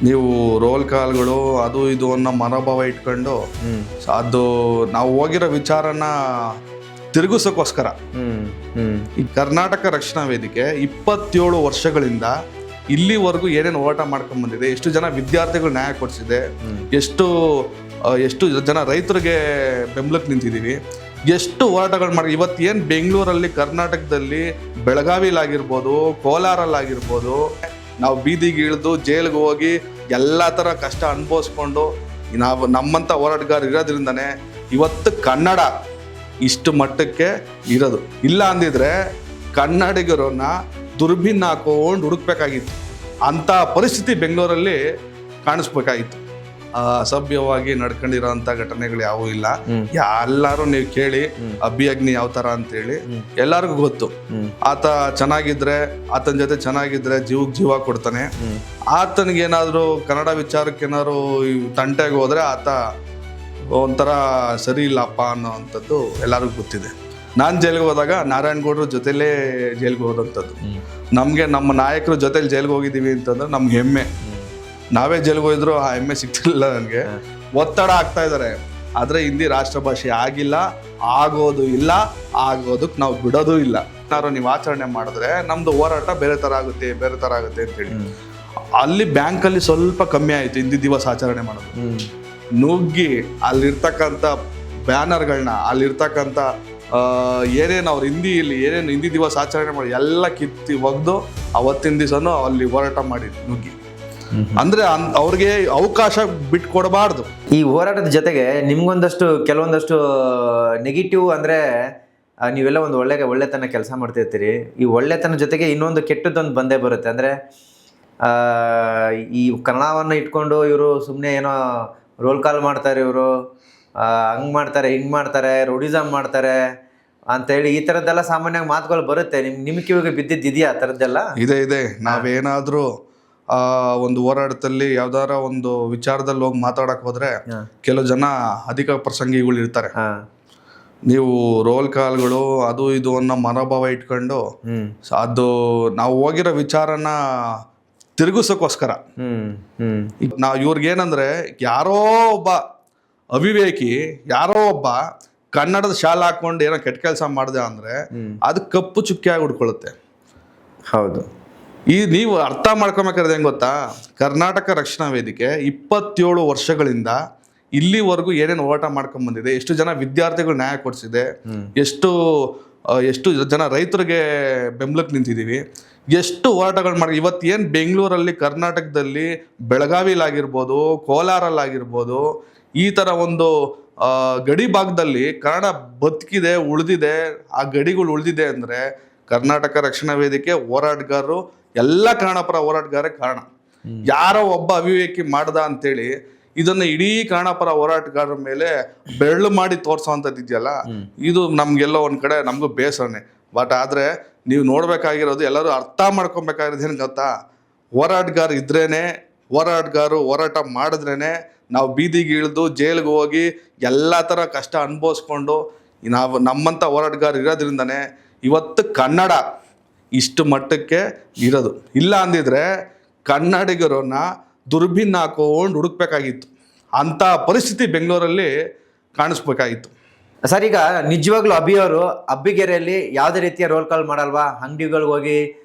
ನೀವು ರೋಲ್ ಕಾಲ್ಗಳು ಅದು ಇದು ಅನ್ನೋ ಮನೋಭಾವ ಇಟ್ಕೊಂಡು ಅದು ನಾವು ಹೋಗಿರೋ ವಿಚಾರನ ತಿರುಗಿಸೋಕ್ಕೋಸ್ಕರ ಈ ಕರ್ನಾಟಕ ರಕ್ಷಣಾ ವೇದಿಕೆ 27 ವರ್ಷಗಳಿಂದ ಇಲ್ಲಿವರೆಗೂ ಏನೇನು ಹೋರಾಟ ಮಾಡ್ಕೊಂಡ್ ಬಂದಿದೆ, ಎಷ್ಟು ಜನ ವಿದ್ಯಾರ್ಥಿಗಳು ನ್ಯಾಯ ಕೊಡಿಸಿದೆ, ಎಷ್ಟು ಜನ ರೈತರಿಗೆ ಬೆಂಬಲಕ್ಕೆ ನಿಂತಿದ್ದೀವಿ, ಎಷ್ಟು ಹೋರಾಟಗಳು ಮಾಡಿ ಇವತ್ತು ಏನು ಬೆಂಗಳೂರಲ್ಲಿ ಕರ್ನಾಟಕದಲ್ಲಿ ಬೆಳಗಾವಿಲಾಗಿರ್ಬೋದು, ಕೋಲಾರಲ್ಲಾಗಿರ್ಬೋದು ನಾವು ಬೀದಿಗೆ ಇಳಿದು ಜೈಲಿಗೆ ಹೋಗಿ ಎಲ್ಲ ಥರ ಕಷ್ಟ ಅನುಭವಿಸ್ಕೊಂಡು ನಾವು ನಮ್ಮಂಥ ಹೋರಾಟಗಾರರು ಇರೋದ್ರಿಂದನೇ ಇವತ್ತು ಕನ್ನಡ ಇಷ್ಟು ಮಟ್ಟಕ್ಕೆ ಇರೋದು. ಇಲ್ಲ ಅಂದಿದ್ರೆ ಕನ್ನಡಿಗರನ್ನ ದುರ್ಬಿನ್ ಹಾಕೊಂಡು ಹುಡುಕ್ಬೇಕಾಗಿತ್ತು. ಅಂಥ ಪರಿಸ್ಥಿತಿ ಬೆಂಗಳೂರಲ್ಲಿ ಕಾಣಿಸ್ಬೇಕಾಗಿತ್ತು. ಅಸಭ್ಯವಾಗಿ ನಡ್ಕೊಂಡಿರೋಂಥ ಘಟನೆಗಳು ಯಾವೂ ಇಲ್ಲ. ಎಲ್ಲರೂ ನೀವು ಕೇಳಿ ಅಭಿಯಗ್ನಿ ಯಾವ ಥರ ಅಂತೇಳಿ ಎಲ್ಲರಿಗೂ ಗೊತ್ತು. ಆತ ಚೆನ್ನಾಗಿದ್ರೆ, ಆತನ ಜೊತೆ ಚೆನ್ನಾಗಿದ್ರೆ ಜೀವಕ್ಕೆ ಜೀವ ಕೊಡ್ತಾನೆ. ಆತನಿಗೇನಾದರೂ ಕನ್ನಡ ವಿಚಾರಕ್ಕೇನಾದ್ರು ತಂಟೆಗೆ ಹೋದ್ರೆ ಆತ ಒಂಥರ ಸರಿ ಇಲ್ಲಪ್ಪ ಅನ್ನೋವಂಥದ್ದು ಎಲ್ಲರಿಗೂ ಗೊತ್ತಿದೆ. ನಾನು ಜೈಲಿಗೆ ಹೋದಾಗ ನಾರಾಯಣಗೌಡರ ಜೊತೆಲೇ ಜೈಲಿಗೆ ಹೋದಂಥದ್ದು. ನಮಗೆ ನಮ್ಮ ನಾಯಕರ ಜೊತೆಲಿ ಜೈಲಿಗೆ ಹೋಗಿದ್ದೀವಿ ಅಂತಂದ್ರೆ ನಮ್ಗೆ ಹೆಮ್ಮೆ. ನಾವೇ ಜೈಲಿಗೆ ಹೋಗಿದ್ರು ಆ ಹೆಮ್ಮೆ ಸಿಗ್ತಿಲ್ಲ ನನಗೆ. ಒತ್ತಡ ಆಗ್ತಾ ಇದ್ದಾರೆ, ಆದರೆ ಹಿಂದಿ ರಾಷ್ಟ್ರ ಭಾಷೆ ಆಗಿಲ್ಲ, ಆಗೋದು ಇಲ್ಲ, ಆಗೋದಕ್ಕೆ ನಾವು ಬಿಡೋದು ಇಲ್ಲ. ಏನಾದ್ರು ನೀವು ಆಚರಣೆ ಮಾಡಿದ್ರೆ ನಮ್ದು ಹೋರಾಟ ಬೇರೆ ಥರ ಆಗುತ್ತೆ ಅಂತೇಳಿ ಅಲ್ಲಿ ಬ್ಯಾಂಕಲ್ಲಿ ಸ್ವಲ್ಪ ಕಮ್ಮಿ ಆಯಿತು ಹಿಂದಿ ದಿವಸ ಆಚರಣೆ ಮಾಡೋದು. ನುಗ್ಗಿ ಅಲ್ಲಿರ್ತಕ್ಕಂಥ ಬ್ಯಾನರ್ಗಳನ್ನ, ಅಲ್ಲಿರ್ತಕ್ಕಂಥ ಏನೇನು ಅವ್ರು ಏನೇನು ಹಿಂದಿ ದಿವಸ ಆಚರಣೆ ಮಾಡಿ ಎಲ್ಲ ಕಿತ್ತಿ ಒಗ್ದು ಅವತ್ತಿನ ದಿವಸನೂ ಅಲ್ಲಿ ಹೋರಾಟ ಮಾಡಿ ನುಗ್ಗಿ. ಅಂದ್ರೆ ಅವ್ರಿಗೆ ಅವಕಾಶ ಬಿಟ್ಕೊಡಬಾರ್ದು. ಈ ಹೋರಾಟದ ಜೊತೆಗೆ ನಿಮ್ಗೊಂದಷ್ಟು ಕೆಲವೊಂದಷ್ಟು ನೆಗೆಟಿವ್ ಅಂದ್ರೆ ನೀವೆಲ್ಲ ಒಂದು ಒಳ್ಳೆತನ ಕೆಲಸ ಮಾಡ್ತಿರ್ತೀರಿ. ಈ ಒಳ್ಳೆತನ ಜೊತೆಗೆ ಇನ್ನೊಂದು ಕೆಟ್ಟದ್ದೊಂದು ಬಂದೇ ಬರುತ್ತೆ. ಅಂದ್ರೆ ಈ ಕನ್ನಡವನ್ನು ಇಟ್ಕೊಂಡು ಇವರು ಸುಮ್ಮನೆ ಏನೋ ರೋಲ್ ಕಾಲ್ ಮಾಡ್ತಾರೆ, ಇವರು ಹಂಗೆ ಮಾಡ್ತಾರೆ, ಹಿಂಗೆ ಮಾಡ್ತಾರೆ, ರೌಡಿಸಮ್ ಮಾಡ್ತಾರೆ ಅಂತೇಳಿ ಈ ಥರದ್ದೆಲ್ಲ ಸಾಮಾನ್ಯವಾಗಿ ಮಾತುಗಳು ಬರುತ್ತೆ. ನಿಮ್ಮ ಕಿವಿಗೆ ಬಿದ್ದಿದ್ದಿದೆಯಾ ಆ ಥರದ್ದೆಲ್ಲ? ಇದೆ. ನಾವೇನಾದರೂ ಒಂದು ಹೋರಾಟದಲ್ಲಿ ಯಾವ್ದಾರ ಒಂದು ವಿಚಾರದಲ್ಲಿ ಹೋಗಿ ಮಾತಾಡಕ್ ಹೋದ್ರೆ ಕೆಲವು ಜನ ಅಧಿಕ ಪ್ರಸಂಗಿಗಳು ಇರ್ತಾರೆ. ನೀವು ರೋಲ್ ಕಾಲ್ಗಳು ಅದು ಇದು ಅನ್ನೋ ಮನೋಭಾವ ಇಟ್ಕೊಂಡು ಅದು ನಾವು ಹೋಗಿರೋ ವಿಚಾರನ ತಿರುಗಿಸೋಕ್ಕೋಸ್ಕರ ನಾವು ಇವ್ರಿಗೇನಂದ್ರೆ ಯಾರೋ ಒಬ್ಬ ಅವಿವೇಕಿ, ಯಾರೋ ಒಬ್ಬ ಕನ್ನಡದ ಶಾಲೆ ಹಾಕೊಂಡು ಏನೋ ಕೆಟ್ಟ ಕೆಲಸ ಮಾಡಿದೆ ಅಂದ್ರೆ ಅದು ಕಪ್ಪು ಚುಕ್ಕಿಯಾಗಿ ಉಡ್ಕೊಳ್ಳುತ್ತೆ. ಹೌದು. ನೀವು ಅರ್ಥ ಮಾಡ್ಕೊಬೇಕಾದ್ರೆ ಹೆಂಗೆ ಗೊತ್ತಾ, ಕರ್ನಾಟಕ ರಕ್ಷಣಾ ವೇದಿಕೆ 27 ವರ್ಷಗಳಿಂದ ಇಲ್ಲಿವರೆಗೂ ಏನೇನು ಹೋರಾಟ ಮಾಡ್ಕೊಂಡ್ ಬಂದಿದೆ, ಎಷ್ಟು ಜನ ವಿದ್ಯಾರ್ಥಿಗಳು ನ್ಯಾಯ ಕೊಡಿಸಿದೆ, ಎಷ್ಟು ಜನ ರೈತರಿಗೆ ಬೆಂಬಲಕ್ಕೆ ನಿಂತಿದ್ದೀವಿ, ಎಷ್ಟು ಹೋರಾಟಗಳು ಮಾಡಿ ಇವತ್ತು ಏನು ಬೆಂಗಳೂರಲ್ಲಿ ಕರ್ನಾಟಕದಲ್ಲಿ ಬೆಳಗಾವಿಲಾಗಿರ್ಬೋದು, ಕೋಲಾರಲ್ಲಾಗಿರ್ಬೋದು ಈ ಥರ ಒಂದು ಗಡಿ ಭಾಗದಲ್ಲಿ ಕನ್ನಡ ಬದುಕಿದೆ, ಉಳಿದಿದೆ, ಆ ಗಡಿಗಳು ಉಳಿದಿದೆ ಅಂದರೆ ಕರ್ನಾಟಕ ರಕ್ಷಣಾ ವೇದಿಕೆ ಹೋರಾಟಗಾರರು ಎಲ್ಲ ಕನ್ನಡ ಪರ ಹೋರಾಟಗಾರ ಕಾರಣ. ಯಾರೋ ಒಬ್ಬ ಅವಿವೇಕಿ ಮಾಡ್ದ ಅಂತೇಳಿ ಇದನ್ನ ಇಡೀ ಕನ್ನಡ ಪರ ಹೋರಾಟಗಾರರ ಮೇಲೆ ಬೆರಳು ಮಾಡಿ ತೋರ್ಸೋವಂಥದ್ದು ಇದೆಯಲ್ಲ, ಇದು ನಮ್ಗೆಲ್ಲೋ ಒಂದ್ ಕಡೆ ನಮಗೂ ಬೇಸರನೆ. ಬಟ್ ಆದ್ರೆ ನೀವು ನೋಡ್ಬೇಕಾಗಿರೋದು, ಎಲ್ಲರೂ ಅರ್ಥ ಮಾಡ್ಕೊಬೇಕಾಗಿರೋದು ಏನು ಗೊತ್ತಾ, ಹೋರಾಟಗಾರ ಇದ್ರೇನೆ, ಹೋರಾಟಗಾರರು ಹೋರಾಟ ಮಾಡಿದ್ರೇನೆ ನಾವು ಬೀದಿಗೆ ಇಳಿದು ಜೈಲಿಗೆ ಹೋಗಿ ಎಲ್ಲ ಥರ ಕಷ್ಟ ಅನುಭವಿಸ್ಕೊಂಡು ನಾವು ನಮ್ಮಂಥ ಹೋರಾಟಗಾರರು ಇರೋದ್ರಿಂದನೇ ಇವತ್ತು ಕನ್ನಡ ಇಷ್ಟು ಮಟ್ಟಕ್ಕೆ ಇರೋದು. ಇಲ್ಲ ಅಂದಿದ್ರೆ ಕನ್ನಡಿಗರನ್ನ ದುರ್ಬಿನ್ ಹಾಕೊಂಡು ಹುಡುಕ್ಬೇಕಾಗಿತ್ತು. ಅಂಥ ಪರಿಸ್ಥಿತಿ ಬೆಂಗಳೂರಲ್ಲಿ ಕಾಣಿಸ್ಬೇಕಾಗಿತ್ತು. ಸರ್, ಈಗ ನಿಜವಾಗ್ಲೂ ಅಭಿಯವರು ಅಬ್ಬಿಗೆರೆಯಲ್ಲಿ ಯಾವುದೇ ರೀತಿಯ ರೋಲ್ ಕಾಲ್ ಮಾಡಲ್ವಾ? ಅಂಗಡಿಗಳಿಗೆ ಹೋಗಿ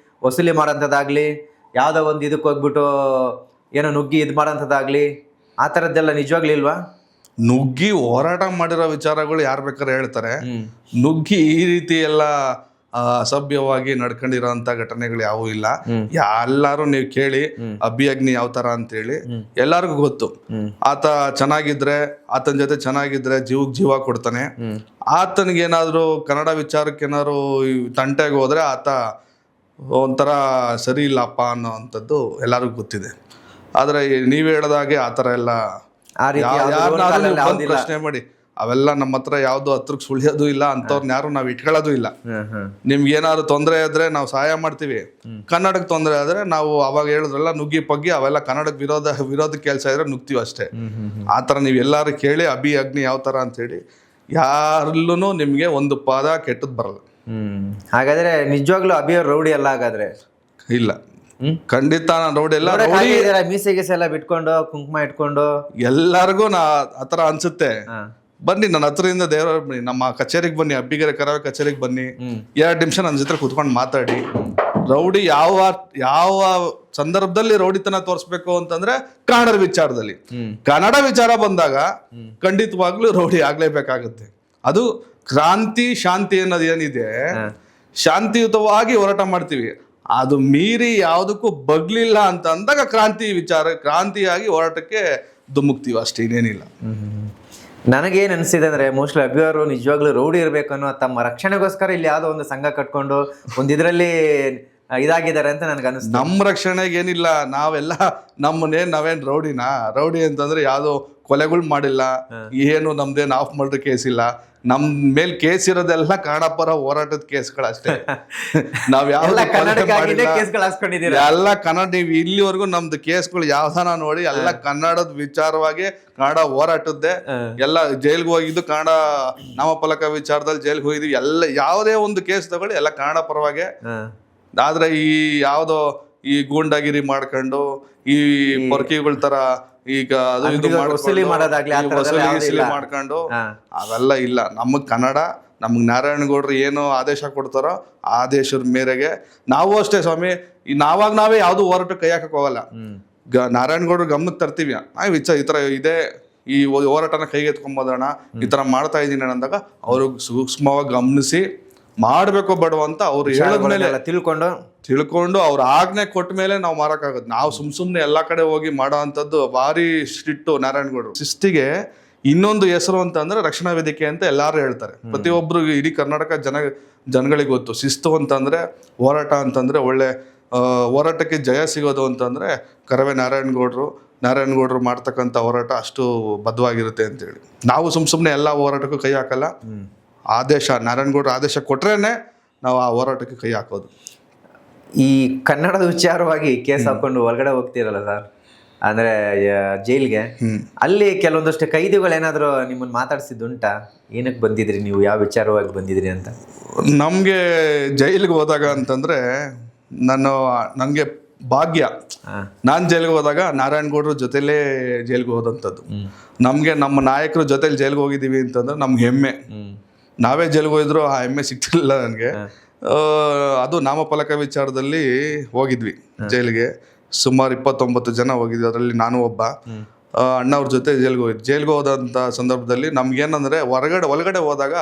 ವಸೂಲಿ ಮಾಡೋಂಥದ್ದಾಗಲಿ, ಯಾವುದೋ ಒಂದು ಇದಕ್ಕೆ ಹೋಗ್ಬಿಟ್ಟು ಏನೋ ನುಗ್ಗಿ ಇದು ಮಾಡೋಂಥದ್ದಾಗಲಿ ಆ ಥರದ್ದೆಲ್ಲ ನಿಜವಾಗ್ಲೂ ಇಲ್ವಾ? ನುಗ್ಗಿ ಹೋರಾಟ ಮಾಡಿರೋ ವಿಚಾರಗಳು ಯಾರು ಬೇಕಾದ್ರೆ ಹೇಳ್ತಾರೆ. ನುಗ್ಗಿ ಈ ರೀತಿ ಎಲ್ಲ ಅಸಭ್ಯವಾಗಿ ನಡ್ಕೊಂಡಿರೋಂಥ ಘಟನೆಗಳು ಯಾವೂ ಇಲ್ಲ. ಎಲ್ಲರೂ ನೀವು ಕೇಳಿ ಅಭಿಯಗ್ನಿ ಯಾವ ಥರ ಅಂತೇಳಿ ಎಲ್ಲರಿಗೂ ಗೊತ್ತು. ಆತ ಚೆನ್ನಾಗಿದ್ರೆ, ಆತನ ಜೊತೆ ಚೆನ್ನಾಗಿದ್ರೆ ಜೀವಕ್ಕೆ ಜೀವ ಕೊಡ್ತಾನೆ. ಆತನಿಗೇನಾದರೂ ಕನ್ನಡ ವಿಚಾರಕ್ಕೇನಾದ್ರು ತಂಟೆಗೆ ಹೋದ್ರೆ ಆತ ಒಂಥರ ಸರಿ ಇಲ್ಲಪ್ಪ ಅನ್ನೋವಂಥದ್ದು ಎಲ್ಲರಿಗೂ ಗೊತ್ತಿದೆ. ಆದರೆ ನೀವು ಹೇಳ್ದಾಗೆ ಆ ಥರ ಎಲ್ಲ ಪ್ರಶ್ನೆ ಮಾಡಿ ಅವೆಲ್ಲ ನಮ್ಮ ಹತ್ರ ಯಾವ್ದು ಹತ್ರಕ್ಕೆ ಸುಳಿಯೋದು ಇಲ್ಲ, ಅಂಥವ್ರನ್ನ ಯಾರು ನಾವು ಇಟ್ಕೊಳ್ಳೋದು ಇಲ್ಲ. ನಿಮ್ಗೆ ಏನಾದ್ರು ತೊಂದರೆ ಇದ್ರೆ ನಾವು ಸಹಾಯ ಮಾಡ್ತೀವಿ. ಕನ್ನಡಕ್ಕೆ ತೊಂದರೆ ಆದ್ರೆ ನಾವು ಅವಾಗ ಹೇಳಿದ್ರಲ್ಲ ನುಗ್ಗಿ ಪಗ್ಗಿ ಅವೆಲ್ಲ ಕನ್ನಡಕ್ಕೆ ವಿರೋಧ ಕೆಲಸ ಇದ್ರೆ ನುಗ್ತೀವಿ ಅಷ್ಟೇ. ಆ ಥರ ನೀವು ಎಲ್ಲರೂ ಕೇಳಿ ಅಗ್ನಿ ಯಾವ ಥರ ಅಂತೇಳಿ ಯಾರಲ್ಲೂ ನಿಮಗೆ ಒಂದು ಪಾದ ಕೆಟ್ಟದ್ದು ಬರಲ್ಲ. ಹಾಗಾದ್ರೆ ನಿಜವಾಗ್ಲೂ ಅಭಿಯವ್ರ ರೌಡಿ ಅಲ್ಲ ಹಾಗಾದ್ರೆ? ಇಲ್ಲ, ಖಂಡಿತ ನಾನು ರೌಡಿ ಎಲ್ಲ ನೋಡಕ್ ಹಾಗೆ ಇದೀರಾ, ಮೀಸೆ ಗೀಸೆ ಎಲ್ಲ ಬಿಟ್ಕೊಂಡು ಕುಂಕುಮ ಇಟ್ಕೊಂಡು. ಎಲ್ಲರಿಗೂ ಆತರ ಅನ್ಸುತ್ತೆ. ಹಾ. ಬನ್ನಿ ನನ್ನ ಹತ್ರದಿಂದ ದೇವರ ಬನ್ನಿ, ನಮ್ಮ ಕಚೇರಿಗೆ ಬನ್ನಿ, ಅಬ್ಬಿಗೆರೆ ಕರಾವೆ ಕಚೇರಿಗೆ ಬನ್ನಿ, 2 ನಿಮಿಷ ನನ್ನ ಜೊತೆ ಕುತ್ಕೊಂಡು ಮಾತಾಡಿ. ರೌಡಿ ಯಾವ ಸಂದರ್ಭದಲ್ಲಿ ರೌಡಿತನ ತೋರಿಸ್ಬೇಕು ಅಂತಂದ್ರೆ ಕನ್ನಡದ ವಿಚಾರದಲ್ಲಿ. ಕನ್ನಡ ವಿಚಾರ ಬಂದಾಗ ಖಂಡಿತವಾಗ್ಲೂ ರೌಡಿ ಆಗ್ಲೇಬೇಕಾಗುತ್ತೆ. ಅದು ಕ್ರಾಂತಿ ಶಾಂತಿ ಅನ್ನೋದು ಏನಿದೆ, ಶಾಂತಿಯುತವಾಗಿ ಹೋರಾಟ ಮಾಡ್ತೀವಿ. ಅದು ಮೀರಿ ಯಾವುದಕ್ಕೂ ಬಗ್ಲಿಲ್ಲ ಅಂತ ಅಂದಾಗ ಕ್ರಾಂತಿಯಾಗಿ ಹೋರಾಟಕ್ಕೆ ಧುಮುಕ್ತೀವಿ, ಅಷ್ಟೇ, ಇನ್ನೇನಿಲ್ಲ. ನನಗೇನು ಅನಿಸಿದೆ ಅಂದ್ರೆ ಮೋಸ್ಟ್ಲಿ ಅಭಿ ಅವರು ನಿಜವಾಗ್ಲೂ ರೌಡಿ ಇರಬೇಕು ಅನ್ನೋ ತಮ್ಮ ರಕ್ಷಣೆಗೋಸ್ಕರ ಇಲ್ಲಿ ಯಾವುದೋ ಒಂದು ಸಂಘ ಕಟ್ಕೊಂಡು ಒಂದಿದ್ರಲ್ಲಿ ಇದಾಗಿದ್ದಾರೆ ಅಂತ ನನಗೆ ಅನಿಸ್ತು. ನಮ್ಮ ರಕ್ಷಣೆಗೆ ಏನಿಲ್ಲ, ನಾವೇನ್ ರೌಡಿ ಅಂತಂದ್ರೆ ಯಾವ್ದೋ ಕೊಲೆಗಳು ಮಾಡಿಲ್ಲ, ಏನು ನಮ್ದೇನು ಆಫ್ ಮರ್ಡರ್ ಕೇಸ್ ಇಲ್ಲ. ನಮ್ ಮೇಲ್ ಕೇಸ್ ಇರೋದೆಲ್ಲ ಕನ್ನಡಪರ ಹೋರಾಟದ ಕೇಸ್ಗಳಷ್ಟೇ. ನಾವ್ ಎಲ್ಲ ಕನ್ನಡ, ನೀವು ಇಲ್ಲಿವರೆಗೂ ನಮ್ದು ಕೇಸ್ಗಳು ಯಾವ್ದಾನ ನೋಡಿ ಎಲ್ಲ ಕನ್ನಡದ ವಿಚಾರವಾಗಿ ಕನ್ನಡ ಹೋರಾಟದ್ದೇ. ಎಲ್ಲ ಜೈಲ್ಗೆ ಹೋಗಿದ್ದು ಕನ್ನಡ ನಾಮಫಲಕ ವಿಚಾರದಲ್ಲಿ ಜೈಲ್ಗೆ ಹೋಗಿದ್ವಿ. ಎಲ್ಲ ಯಾವುದೇ ಒಂದು ಕೇಸ್ ತಗೊಳ್ಳಿ ಎಲ್ಲ ಕನ್ನಡ ಪರವಾಗಿ. ಆದ್ರೆ ಈ ಗೂಂಡಾಗಿರಿ ಮಾಡ್ಕೊಂಡು ಈ ಪೊರ್ಕಿಗಳ ತರ ಈಗ ಅದು ಇದು ವಸೂಲಿ ಮಾಡ್ಕೊಂಡು ಅವೆಲ್ಲ ಇಲ್ಲ. ನಮಗ್ ಕನ್ನಡ, ನಮಗ್ ನಾರಾಯಣಗೌಡ್ರು ಏನು ಆದೇಶ ಕೊಡ್ತಾರೋ ಆದೇಶದ ಮೇರೆಗೆ ನಾವು ಅಷ್ಟೇ ಸ್ವಾಮಿ. ನಾವೇ ಯಾವ್ದು ಹೋರಾಟ ಕೈ ಹಾಕಕ್ ಹೋಗಲ್ಲ. ನಾರಾಯಣಗೌಡ್ರು ಗಮನಕ್ಕೆ ತರ್ತೀವಿ, ಈ ತರ ಇದೆ, ಈ ಹೋರಾಟನ ಕೈಗೆತ್ಕೊಂಬೋದಣ್ಣ, ಈ ತರ ಮಾಡ್ತಾ ಇದೀನಿ ಅಂದಾಗ ಅವ್ರಿಗೆ ಸೂಕ್ಷ್ಮವಾಗಿ ಗಮನಿಸಿ ಮಾಡ್ಬೇಕು ಬೇಡವ ಅಂತ ಅವ್ರು ಹೇಳಿದ್ಮೇಲೆ ತಿಳ್ಕೊಂಡು ಅವ್ರ ಆಜ್ಞೆ ಕೊಟ್ಟ ಮೇಲೆ ನಾವು ಮಾರಕ್ಕಾಗುತ್ತೆ. ನಾವು ಸುಮ್ನೆ ಎಲ್ಲಾ ಕಡೆ ಹೋಗಿ ಮಾಡೋ ಅಂತದ್ದು ಭಾರಿ ಸ್ಟ್ರಿಕ್ಟು ನಾರಾಯಣಗೌಡರು. ಶಿಸ್ತಿಗೆ ಇನ್ನೊಂದು ಹೆಸರು ಅಂತ ಅಂದ್ರೆ ರಕ್ಷಣಾ ವೇದಿಕೆ ಅಂತ ಎಲ್ಲಾರು ಹೇಳ್ತಾರೆ. ಪ್ರತಿಯೊಬ್ರು ಇಡೀ ಕರ್ನಾಟಕ ಜನಗಳಿಗೆ ಗೊತ್ತು. ಶಿಸ್ತು ಅಂತಂದ್ರೆ, ಹೋರಾಟ ಅಂತಂದ್ರೆ, ಒಳ್ಳೆ ಹೋರಾಟಕ್ಕೆ ಜಯ ಸಿಗೋದು ಅಂತಂದ್ರೆ ಕರವೇ ನಾರಾಯಣಗೌಡರು ಮಾಡ್ತಕ್ಕಂಥ ಹೋರಾಟ ಅಷ್ಟು ಬದ್ಧವಾಗಿರುತ್ತೆ ಅಂತೇಳಿ. ನಾವು ಸುಮ್ನೆ ಎಲ್ಲ ಹೋರಾಟಕ್ಕೂ ಕೈ ಹಾಕಲ್ಲ. ನಾರಾಯಣಗೌಡರು ಆದೇಶ ಕೊಟ್ರೇನೆ ನಾವು ಆ ಹೋರಾಟಕ್ಕೆ ಕೈ ಹಾಕೋದು. ಈ ಕನ್ನಡದ ವಿಚಾರವಾಗಿ ಕೇಸ್ ಹಾಕೊಂಡು ಹೊರಗಡೆ ಹೋಗ್ತಿರಲ್ಲ ಸರ್, ಅಂದ್ರೆ ಜೈಲ್ಗೆ, ಅಲ್ಲಿ ಕೆಲವೊಂದಷ್ಟು ಕೈದಿಗಳೇನಾದ್ರು ನಿಮ್ಮನ್ನ ಮಾತಾಡ್ಸಿದ್ದುಂಟಾ? ಏನಕ್ಕೆ ಬಂದಿದ್ರಿ ನೀವು, ಯಾವ ವಿಚಾರವಾಗಿ ಬಂದಿದ್ರಿ ಅಂತ? ನಮ್ಗೆ ಜೈಲಿಗೆ ಹೋದಾಗ ಅಂತಂದ್ರೆ ನಂಗೆ ಭಾಗ್ಯ, ನಾನ್ ಜೈಲ್ಗೆ ಹೋದಾಗ ನಾರಾಯಣಗೌಡ್ರ ಜೊತೆಲೇ ಜೈಲ್ಗೆ ಹೋದಂಥದ್ದು. ನಮ್ಗೆ ನಮ್ಮ ನಾಯಕರು ಜೊತೆಲಿ ಜೈಲ್ಗೆ ಹೋಗಿದೀವಿ ಅಂತಂದ್ರೆ ನಮ್ಗೆ ಹೆಮ್ಮೆ. ನಾವೇ ಜೈಲ್ಗೆ ಹೋಗಿದ್ರು ಆ ಹೆಮ್ಮೆ ಸಿಗ್ತಿರ್ಲಿಲ್ಲ ನನಗೆ. ಅದು ನಾಮಫಲಕ ವಿಚಾರದಲ್ಲಿ ಹೋಗಿದ್ವಿ ಜೈಲಿಗೆ. ಸುಮಾರು 29 ಜನ ಹೋಗಿದ್ವಿ, ಅದರಲ್ಲಿ ನಾನು ಒಬ್ಬ. ಅಣ್ಣವ್ರ ಜೊತೆ ಜೈಲ್ಗೆ ಹೋದಂಥ ಸಂದರ್ಭದಲ್ಲಿ ನಮ್ಗೇನಂದ್ರೆ ಒಳಗಡೆ ಹೋದಾಗ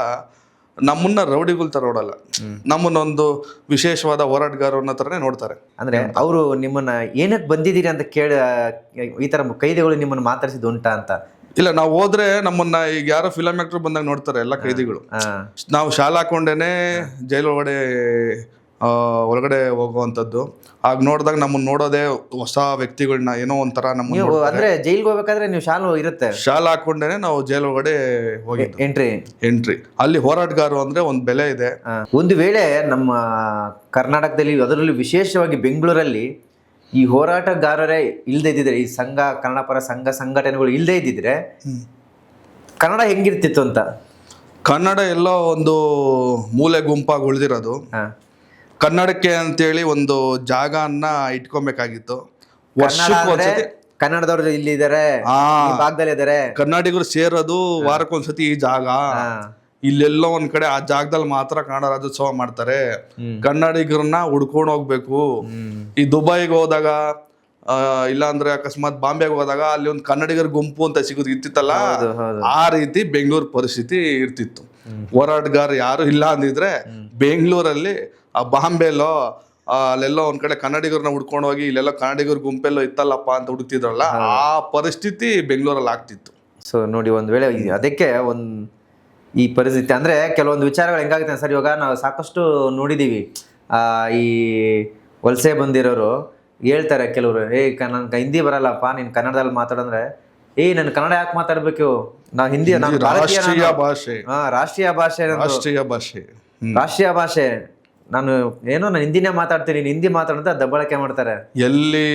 ನಮ್ಮನ್ನ ರೌಡಿಗಳ ತರ ನೋಡಲ್ಲ, ನಮ್ಮನ್ನೊಂದು ವಿಶೇಷವಾದ ಹೋರಾಟಗಾರನ ತರನೇ ನೋಡ್ತಾರೆ. ಅಂದ್ರೆ ಅವರು ನಿಮ್ಮನ್ನ ಏನಕ್ಕೆ ಬಂದಿದ್ದೀರಿ ಅಂತ ಈ ತರ ಕೈದಿಗಳು ನಿಮ್ಮನ್ನ ಮಾತಾಡಿಸಿದ್ ಉಂಟಾ ಅಂತ? ಇಲ್ಲ, ನಾವು ಹೋದ್ರೆ ನಮ್ಮನ್ನ ಈಗ ಯಾರೋ ಫಿಲಮ್ ಆಕ್ಟರ್ ಬಂದಾಗ ನೋಡ್ತಾರೆ ಎಲ್ಲ ಕೈದಿಗಳು. ನಾವು ಶಾಲೆ ಹಾಕೊಂಡೇನೆ ಜೈಲ್ ಒಳಗಡೆ ಹೋಗುವಂಥದ್ದು. ಆಗ ನೋಡಿದಾಗ ನಮ್ಮನ್ನ ನೋಡೋದೇ ಹೊಸ ವ್ಯಕ್ತಿಗಳನ್ನ, ಏನೋ ಒಂಥರ ನಮ್ಮ. ಅಂದ್ರೆ ಜೈಲ್ಗೆ ಹೋಗ್ಬೇಕಾದ್ರೆ ನೀವು ಶಾಲೆ ಹಾಕೊಂಡೇನೆ ನಾವು ಜೈಲ್ ಒಳಗಡೆ ಹೋಗಿದ್ದು. ಎಂಟ್ರಿ ಅಲ್ಲಿ ಹೋರಾಟಗಾರರು ಅಂದ್ರೆ ಒಂದು ಬೆಲೆ ಇದೆ. ಒಂದು ವೇಳೆ ನಮ್ಮ ಕರ್ನಾಟಕದಲ್ಲಿ, ಅದರಲ್ಲೂ ವಿಶೇಷವಾಗಿ ಬೆಂಗಳೂರಲ್ಲಿ ಈ ಹೋರಾಟಗಾರರೇ ಇಲ್ಲದೆ ಇದ್ದಿದ್ರೆ, ಈ ಕನ್ನಡ ಪರ ಸಂಘಟನೆಗಳು ಇಲ್ಲದೆ ಇದ್ದಿದ್ರೆ ಕನ್ನಡ ಹೆಂಗಿರ್ತಿತ್ತು ಅಂತ? ಕನ್ನಡ ಎಲ್ಲೋ ಒಂದು ಮೂಲೆ ಗುಂಪಾಗಿ ಉಳಿದಿರೋದು. ಕನ್ನಡಕ್ಕೆ ಅಂತೇಳಿ ಒಂದು ಜಾಗನ್ನ ಇಟ್ಕೊಬೇಕಾಗಿತ್ತು. ವರ್ಷಕ್ಕೊಂದ್ಸತಿ ಕನ್ನಡದವ್ರು ಇಲ್ಲಿ ಇದಾರೆ, ಭಾಗದಲ್ಲಿ ಇದಾರೆ, ಕನ್ನಡಿಗರು ಸೇರೋದು ವಾರಕ್ಕೊಂದ್ಸತಿ ಈ ಜಾಗ, ಇಲ್ಲೆಲ್ಲೋ ಒಂದ್ ಕಡೆ ಆ ಜಾಗದಲ್ಲಿ ಮಾತ್ರ ಕನ್ನಡ ರಾಜ್ಯೋತ್ಸವ ಮಾಡ್ತಾರೆ. ಕನ್ನಡಿಗರನ್ನ ಹುಡ್ಕೊಂಡು ಹೋಗ್ಬೇಕು. ಈ ದುಬೈಗೆ ಹೋದಾಗ, ಇಲ್ಲಾಂದ್ರೆ ಅಕಸ್ಮಾತ್ ಬಾಂಬೆಗೆ ಹೋದಾಗ ಅಲ್ಲಿ ಒಂದು ಕನ್ನಡಿಗರ ಗುಂಪು ಅಂತ ಇರ್ತಿತ್ತಲ್ಲ, ಆ ರೀತಿ ಬೆಂಗಳೂರು ಪರಿಸ್ಥಿತಿ ಇರ್ತಿತ್ತು. ಹೋರಾಟಗಾರ ಯಾರು ಇಲ್ಲ ಅಂದಿದ್ರೆ ಬೆಂಗಳೂರಲ್ಲಿ ಬಾಂಬೆಲೋ ಅಲ್ಲೆಲ್ಲೋ ಒಂದ್ ಕಡೆ ಕನ್ನಡಿಗರನ್ನ ಹುಡ್ಕೊಂಡು ಹೋಗಿ ಇಲ್ಲೆಲ್ಲೋ ಕನ್ನಡಿಗರ ಗುಂಪೆಲ್ಲೋ ಇತ್ತಲ್ಲಪ್ಪ ಅಂತ ಹುಡುಕ್ತಿದ್ರಲ್ಲ, ಆ ಪರಿಸ್ಥಿತಿ ಬೆಂಗಳೂರಲ್ಲಿ ಆಗ್ತಿತ್ತು. ಸೊ ನೋಡಿ, ಒಂದ್ ವೇಳೆ ಅದಕ್ಕೆ ಈ ಪರಿಸ್ಥಿತಿ ಅಂದ್ರೆ ಕೆಲವೊಂದು ವಿಚಾರಗಳು ಹೆಂಗಾಗುತ್ತೆ ಸರ್. ಇವಾಗ ನಾವು ಸಾಕಷ್ಟು ನೋಡಿದೀವಿ, ಈ ವಲಸೆ ಬಂದಿರೋರು ಹೇಳ್ತಾರೆ ಕೆಲವರು, ನನ್ಗೆ ಹಿಂದಿ ಬರಲ್ಲಪ್ಪ, ನೀನ್ ಕನ್ನಡದಲ್ಲಿ ಮಾತಾಡಂದ್ರೆ, ನನ್ ಕನ್ನಡ ಯಾಕೆ ಮಾತಾಡ್ಬೇಕು, ನಾ ಹಿಂದಿ ರಾಷ್ಟ್ರೀಯ ಭಾಷೆ, ರಾಷ್ಟ್ರೀಯ ಭಾಷೆ, ನಾನು ಹಿಂದಿನೇ ಮಾತಾಡ್ತೀನಿ, ಹಿಂದಿ ಮಾತಾಡಂತ ದಬ್ಬಳಕೆ ಮಾಡ್ತಾರೆ. ಎಲ್ಲಿ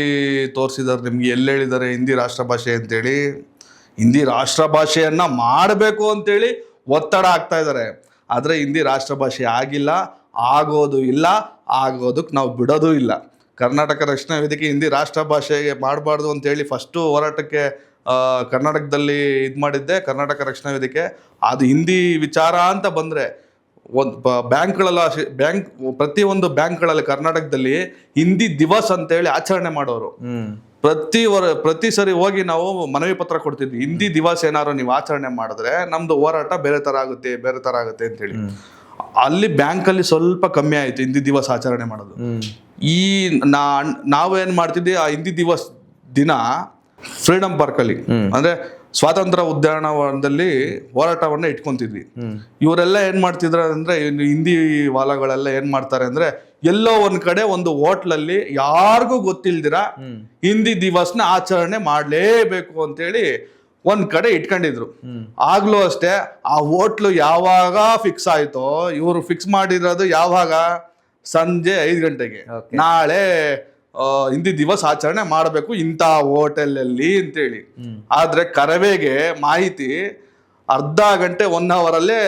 ತೋರಿಸಿದಾರೆ ನಿಮ್ಗೆ, ಎಲ್ಲಿ ಹೇಳಿದ್ದಾರೆ ಹಿಂದಿ ರಾಷ್ಟ್ರ ಭಾಷೆ ಅಂತೇಳಿ? ಹಿಂದಿ ರಾಷ್ಟ್ರ ಭಾಷೆಯನ್ನ ಮಾಡಬೇಕು ಅಂತೇಳಿ ಒತ್ತಡ ಆಗ್ತಾ ಇದ್ದಾರೆ. ಆದ್ರೆ ಹಿಂದಿ ರಾಷ್ಟ್ರ ಭಾಷೆ ಆಗಿಲ್ಲ, ಆಗೋದು ಇಲ್ಲ, ಆಗೋದಕ್ಕೆ ನಾವು ಬಿಡೋದು ಇಲ್ಲ. ಕರ್ನಾಟಕ ರಕ್ಷಣಾ ವೇದಿಕೆ ಹಿಂದಿ ರಾಷ್ಟ್ರ ಭಾಷೆಗೆ ಮಾಡಬಾರ್ದು ಅಂತೇಳಿ ಫಸ್ಟು ಹೋರಾಟಕ್ಕೆ ಕರ್ನಾಟಕದಲ್ಲಿ ಇದು ಮಾಡಿದ್ದೆ ಕರ್ನಾಟಕ ರಕ್ಷಣಾ ವೇದಿಕೆ. ಅದು ಹಿಂದಿ ವಿಚಾರ ಅಂತ ಬಂದರೆ ಒಂದು ಬ್ಯಾಂಕ್ಗಳೆಲ್ಲ ಬ್ಯಾಂಕ್ ಪ್ರತಿಯೊಂದು ಬ್ಯಾಂಕ್ಗಳಲ್ಲಿ ಕರ್ನಾಟಕದಲ್ಲಿ ಹಿಂದಿ ದಿವಸ್ ಅಂತೇಳಿ ಆಚರಣೆ ಮಾಡೋರು. ಪ್ರತಿ ಸರಿ ಹೋಗಿ ನಾವು ಮನವಿ ಪತ್ರ ಕೊಡ್ತಿದ್ವಿ, ಹಿಂದಿ ದಿವಸ ಏನಾದ್ರು ನೀವು ಆಚರಣೆ ಮಾಡಿದ್ರೆ ನಮ್ದು ಹೋರಾಟ ಬೇರೆ ತರ ಆಗುತ್ತೆ ಅಂತೇಳಿ. ಅಲ್ಲಿ ಬ್ಯಾಂಕಲ್ಲಿ ಸ್ವಲ್ಪ ಕಮ್ಮಿ ಆಯ್ತು ಹಿಂದಿ ದಿವಸ ಆಚರಣೆ ಮಾಡೋದು. ಈ ನಾವೇನ್ ಮಾಡ್ತಿದ್ವಿ, ಆ ಹಿಂದಿ ದಿವಸ ದಿನ ಫ್ರೀಡಮ್ ಪಾರ್ಕ್ ಅಲ್ಲಿ ಅಂದ್ರೆ ಸ್ವಾತಂತ್ರ್ಯ ಉದ್ಯಾನವನದಲ್ಲಿ ಹೋರಾಟವನ್ನ ಇಟ್ಕೊಂತಿದ್ವಿ. ಇವರೆಲ್ಲ ಏನ್ ಮಾಡ್ತಿದ್ರ ಅಂದ್ರೆ ಹಿಂದಿ ವಾಲಗಳೆಲ್ಲ ಏನ್ ಮಾಡ್ತಾರೆ ಅಂದ್ರೆ ಎಲ್ಲೋ ಒಂದ್ ಕಡೆ ಒಂದು ಹೋಟ್ಲಲ್ಲಿ ಯಾರಿಗೂ ಗೊತ್ತಿಲ್ದಿರ ಹಿಂದಿ ದಿವಸ್ನ ಆಚರಣೆ ಮಾಡ್ಲೇಬೇಕು ಅಂತೇಳಿ ಒಂದ್ ಕಡೆ ಇಟ್ಕೊಂಡಿದ್ರು. ಆಗ್ಲೂ ಅಷ್ಟೇ ಆ ಹೋಟ್ಲು ಯಾವಾಗ ಫಿಕ್ಸ್ ಆಯ್ತೋ, ಇವರು ಫಿಕ್ಸ್ ಮಾಡಿರೋದು ಯಾವಾಗ, ಸಂಜೆ 5 ಗಂಟೆಗೆ ನಾಳೆ ಹಿಂದಿ ದಿವಸ ಆಚರಣೆ ಮಾಡಬೇಕು ಇಂಥ ಹೋಟೆಲಲ್ಲಿ ಅಂತೇಳಿ. ಆದ್ರೆ ಕರವೇಗೆ ಮಾಹಿತಿ ಅರ್ಧ ಗಂಟೆ 1 ಅವರಲ್ಲೇ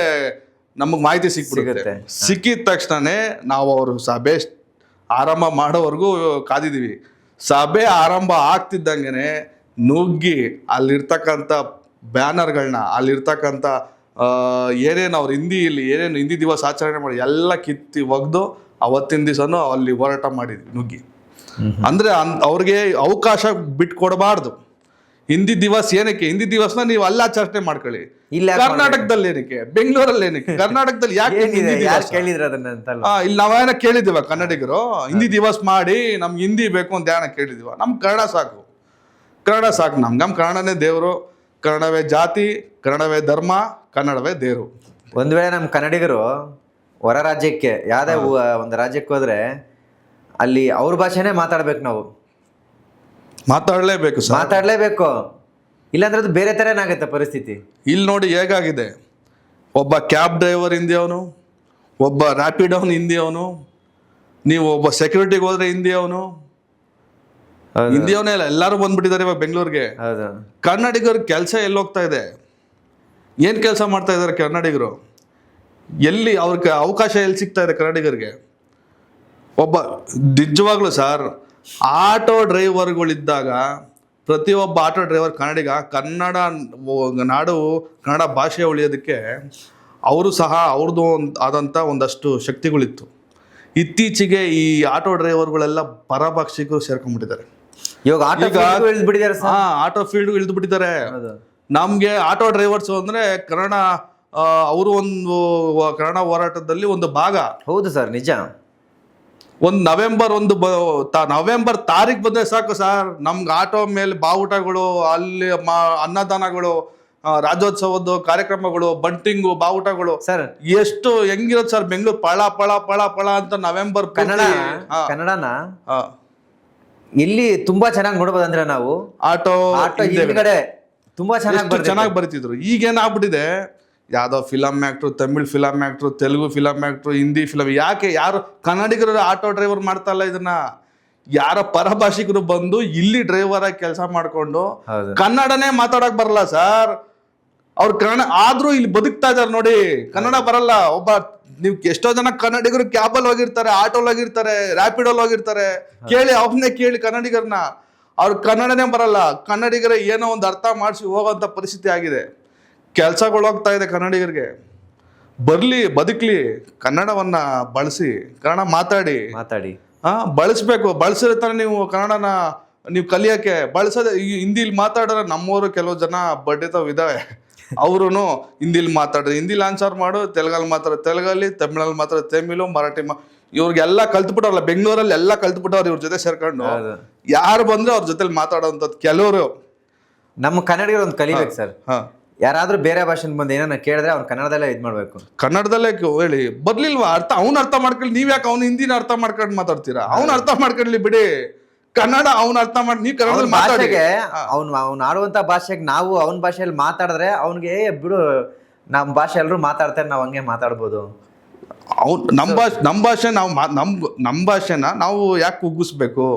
ನಮಗ್ ಮಾಹಿತಿ ಸಿಕ್ಬಿಡುತ್ತೆ. ಸಿಕ್ಕಿದ ತಕ್ಷಣನೇ ನಾವು ಅವರು ಸಭೆ ಆರಂಭ ಮಾಡೋವರೆಗೂ ಕಾದಿದೀವಿ. ಸಭೆ ಆರಂಭ ಆಗ್ತಿದ್ದಂಗೆನೆ ನುಗ್ಗಿ ಅಲ್ಲಿರ್ತಕ್ಕಂಥ ಬ್ಯಾನರ್ಗಳನ್ನ, ಅಲ್ಲಿರ್ತಕ್ಕಂಥ ಏನೇನು ಅವ್ರು ಏನೇನು ಹಿಂದಿ ದಿವಸ ಆಚರಣೆ ಮಾಡಿ ಎಲ್ಲ ಕಿತ್ತಿ ಒಗ್ದು ಅವತ್ತಿನ ದಿವಸನೂ ಅಲ್ಲಿ ಹೋರಾಟ ಮಾಡಿದ್ವಿ ನುಗ್ಗಿ. ಅಂದ್ರೆ ಅವ್ರಿಗೆ ಅವಕಾಶ ಬಿಟ್ಕೊಡಬಾರ್ದು. ಹಿಂದಿ ದಿವಸ ಏನಕ್ಕೆ, ಹಿಂದಿ ದಿವಸನ ನೀವು ಅಲ್ಲಿ ಆಚರಣೆ ಮಾಡ್ಕೊಳ್ಳಿ, ಕರ್ನಾಟಕದಲ್ಲಿ ಏನಕ್ಕೆ, ಬೆಂಗಳೂರಲ್ಲಿ ಏನಕ್ಕೆ, ಕರ್ನಾಟಕದಲ್ಲಿ ಯಾಕೆ ಇಲ್ಲಿ ನಾವೇನ ಕೇಳಿದಿವ ಕನ್ನಡಿಗರು ಹಿಂದಿ ದಿವಸ ಮಾಡಿ ನಮ್ಗೆ ಹಿಂದಿ ಬೇಕು ಅಂತ ಯಾನ ಕೇಳಿದಿವ? ನಮ್ ಕನ್ನಡ ಸಾಕು, ಕನ್ನಡ ಸಾಕು ನಮ್ ಕನ್ನಡನೇ ದೇವರು, ಕನ್ನಡವೇ ಜಾತಿ, ಕನ್ನಡವೇ ಧರ್ಮ, ಕನ್ನಡವೇ ದೇವರು. ಒಂದ್ ವೇಳೆ ನಮ್ ಕನ್ನಡಿಗರು ಹೊರ ರಾಜ್ಯಕ್ಕೆ ಯಾವ್ದೇ ಒಂದು ರಾಜ್ಯಕ್ಕೆ ಹೋದ್ರೆ ಅಲ್ಲಿ ಅವ್ರ ಭಾಷೆನೇ ಮಾತಾಡ್ಬೇಕು, ನಾವು ಮಾತಾಡ್ಲೇಬೇಕು. ಇಲ್ಲಾಂದ್ರೆ ಅದು ಬೇರೆ ತರ ಏನಾಗುತ್ತೆ ಪರಿಸ್ಥಿತಿ. ಇಲ್ಲಿ ನೋಡಿ ಹೇಗಾಗಿದೆ, ಒಬ್ಬ ಕ್ಯಾಬ್ ಡ್ರೈವರ್ ಹಿಂದಿಯವನು, ಒಬ್ಬ ರ್ಯಾಪಿಡ್ ಅವನು ಹಿಂದಿಯವನು, ನೀವು ಒಬ್ಬ ಸೆಕ್ಯೂರಿಟಿಗೆ ಹೋದ್ರೆ ಹಿಂದಿಯವನು, ಹಿಂದಿಯವನೇ ಇಲ್ಲ, ಎಲ್ಲರೂ ಬಂದ್ಬಿಟ್ಟಿದ್ದಾರೆ ಇವಾಗ ಬೆಂಗಳೂರಿಗೆ. ಕನ್ನಡಿಗರ ಕೆಲಸ ಎಲ್ಲಿ ಹೋಗ್ತಾ ಇದೆ, ಏನ್ ಕೆಲಸ ಮಾಡ್ತಾ ಇದ್ದಾರೆ ಕನ್ನಡಿಗರು, ಎಲ್ಲಿ ಅವ್ರಿಗೆ ಅವಕಾಶ ಎಲ್ಲಿ ಸಿಗ್ತಾ ಇದೆ ಕನ್ನಡಿಗರಿಗೆ? ಒಬ್ಬ ನಿಜವಾಗ್ಲು ಸರ್, ಆಟೋ ಡ್ರೈವರ್ಗಳಿದ್ದಾಗ ಪ್ರತಿಯೊಬ್ಬ ಆಟೋ ಡ್ರೈವರ್ ಕನ್ನಡಿಗ, ಕನ್ನಡ ನಾಡು ಕನ್ನಡ ಭಾಷೆ ಉಳಿಯೋದಕ್ಕೆ ಅವರು ಸಹ ಅವ್ರದ್ದು ಆದಂಥ ಒಂದಷ್ಟು ಶಕ್ತಿಗಳಿತ್ತು. ಇತ್ತೀಚೆಗೆ ಈ ಆಟೋ ಡ್ರೈವರ್ಗಳೆಲ್ಲ ಪರಭಾಷಿಕರು ಸೇರ್ಕೊಂಡ್ಬಿಟ್ಟಿದ್ದಾರೆ. ಆಟೋ ಫೀಲ್ಡ್ ಇಳಿದು ಬಿಟ್ಟಿದ್ದಾರೆ. ನಮ್ಗೆ ಆಟೋ ಡ್ರೈವರ್ಸ್ ಅಂದ್ರೆ ಕನ್ನಡ, ಅವರು ಒಂದು ಕನ್ನಡ ಹೋರಾಟದಲ್ಲಿ ಒಂದು ಭಾಗ. ಹೌದು ಸರ್, ನಿಜ. ನವೆಂಬರ್ ತಾರೀಕು ಬಂದ್ರೆ ಸಾಕು ಸರ್, ನಮ್ಗೆ ಆಟೋ ಮೇಲೆ ಬಾವುಟಗಳು, ಅಲ್ಲಿ ಅನ್ನದಾನಗಳು, ರಾಜ್ಯೋತ್ಸವದ ಕಾರ್ಯಕ್ರಮಗಳು, ಬಂಟಿಂಗು, ಬಾವುಟಗಳು ಸರ್ ಎಷ್ಟು ಹೆಂಗಿರೋದು ಸರ್. ಬೆಂಗಳೂರು ಪಳ ಪಳ ಪಳ ಪಳ ಅಂತ ನವೆಂಬರ್. ಕನ್ನಡನ ಇಲ್ಲಿ ತುಂಬಾ ಚೆನ್ನಾಗಿ ನೋಡ್ಬೋದು. ಅಂದ್ರೆ ನಾವು ಆಟೋ ಹಿಂದ್ಗಡೆ ತುಂಬಾ ಚೆನ್ನಾಗಿ ಬರೀತಿದ್ರು. ಈಗೇನಾಗ್ಬಿಟ್ಟಿದೆ, ಯಾವ್ದೋ film actor, Tamil film actor, Telugu film actor, Hindi film. ಯಾರು ಕನ್ನಡಿಗರು ಆಟೋ ಡ್ರೈವರ್ ಮಾಡ್ತಾ ಇಲ್ಲ ಇದನ್ನ? ಯಾರ ಪರಭಾಷಿಕರು ಬಂದು ಇಲ್ಲಿ ಡ್ರೈವರ್ ಆಗಿ ಕೆಲಸ ಮಾಡ್ಕೊಂಡು ಕನ್ನಡನೇ ಮಾತಾಡಕ್ ಬರಲ್ಲ ಸರ್. ಅವ್ರು ಕನ್ನಡ ಆದ್ರೂ ಇಲ್ಲಿ ಬದುಕ್ತಾ ಇದಾರೆ ನೋಡಿ. ಕನ್ನಡ ಬರಲ್ಲ. ನೀವು ಎಷ್ಟೋ ಜನ ಕನ್ನಡಿಗರು ಕ್ಯಾಬಲ್ಲಿ ಹೋಗಿರ್ತಾರೆ, ಆಟೋಲ್ ಹೋಗಿರ್ತಾರೆ, ರ್ಯಾಪಿಡೋಲ್ ಹೋಗಿರ್ತಾರೆ. ಅವ್ರನ್ನೇ ಕೇಳಿ ಕನ್ನಡಿಗರನ್ನ, ಅವ್ರ ಕನ್ನಡನೇ ಬರಲ್ಲ. ಕನ್ನಡಿಗರ ಏನೋ ಒಂದು ಅರ್ಥ ಮಾಡಿಸಿ ಹೋಗೋಂಥ ಪರಿಸ್ಥಿತಿ ಆಗಿದೆ. ಕೆಲ್ಸಗಳು ಹೋಗ್ತಾ ಇದೆ ಕನ್ನಡಿಗರಿಗೆ. ಬದುಕ್ಲಿ, ಕನ್ನಡವನ್ನ ಬಳಸಿ, ಕನ್ನಡ ಮಾತಾಡಿ ಬಳಸ್ಬೇಕು. ಬಳಸಿರ್ತಾನೆ ನೀವು ಕನ್ನಡನ ನೀವು ಕಲಿಯಕ್ಕೆ. ಬಳಸೋದೆ ಹಿಂದಿಲಿ ಮಾತಾಡೋರ ನಮ್ಮವರು ಕೆಲವು ಜನ ಬಡ್ಡಿತಾವಿದಾವೆ. ಅವ್ರು ಹಿಂದಿಲಿ ಮಾತಾಡೋದು, ಹಿಂದಿಲಿ ಆನ್ಸರ್ ಮಾಡು, ತೆಲುಗಲ್ಲಿ ಮಾತಾಡೋದು ತೆಲುಗಲ್ಲಿ, ತಮಿಳಲ್ಲಿ ಮಾತಾಡೋದು ತಮಿಳು, ಮರಾಠಿ ಇವ್ರಿಗೆಲ್ಲ ಕಲ್ತ್ಬಿಟ್ಟವ್ರಲ್ಲ ಬೆಂಗಳೂರಲ್ಲಿ, ಎಲ್ಲ ಕಲ್ತ್ಬಿಟ್ಟವ್ರು ಇವ್ರ ಜೊತೆ ಸೇರ್ಕೊಂಡು. ಯಾರು ಬಂದ್ರೆ ಅವ್ರ ಜೊತೆಲಿ ಮಾತಾಡೋಂಥದ್ದು. ಕೆಲವರು ನಮ್ಮ ಕನ್ನಡಿಗರು ಒಂದು ಕಲಿಬೇಕು ಸರ್. ಯಾರಾದ್ರೂ ಬೇರೆ ಭಾಷೆ ಬಂದು ಏನಾರ ಕೇಳಿದ್ರೆ ಅವ್ನು ಕನ್ನಡದಲ್ಲೇ ಇದು ಮಾಡ್ಬೇಕು, ಕನ್ನಡದಲ್ಲೇ ಹೇಳಿ. ಬರ್ಲಿಲ್ವಾ ಅರ್ಥ, ಅವ್ನು ಅರ್ಥ ಮಾಡ್ಕೊಳ್ಳಿ. ನೀವ್ ಯಾಕೆ ಅವ್ನು ಹಿಂದಿನ ಅರ್ಥ ಮಾಡ್ಕೊಂಡು ಮಾತಾಡ್ತೀರಾ? ಅವ್ನು ಅರ್ಥ ಮಾಡ್ಕೊಳ್ಳಿ ಬಿಡಿ. ಕನ್ನಡ ಅವ್ನು ಅರ್ಥ ಮಾಡಿ, ನೀವು ಕನ್ನಡದಲ್ಲಿ ಮಾತಾಡಿಗೆ ಅವ್ನು ಆಡುವಂತ ಭಾಷೆಗೆ ನಾವು ಅವನ ಭಾಷೆಯಲ್ಲಿ ಮಾತಾಡಿದ್ರೆ ಅವ್ನಿಗೆ ಬಿಡು, ನಮ್ಮ ಭಾಷೆ ಎಲ್ಲರೂ ಮಾತಾಡ್ತಾರೆ, ನಾವು ಹಂಗೆ ಮಾತಾಡ್ಬೋದು. ನಮ್ಮ ಭಾಷೆ ನಾವು ನಮ್ಮ ಭಾಷೆನ ನಾವು ಯಾಕೆ ಕುಗ್ಗಿಸ್ಬೇಕು?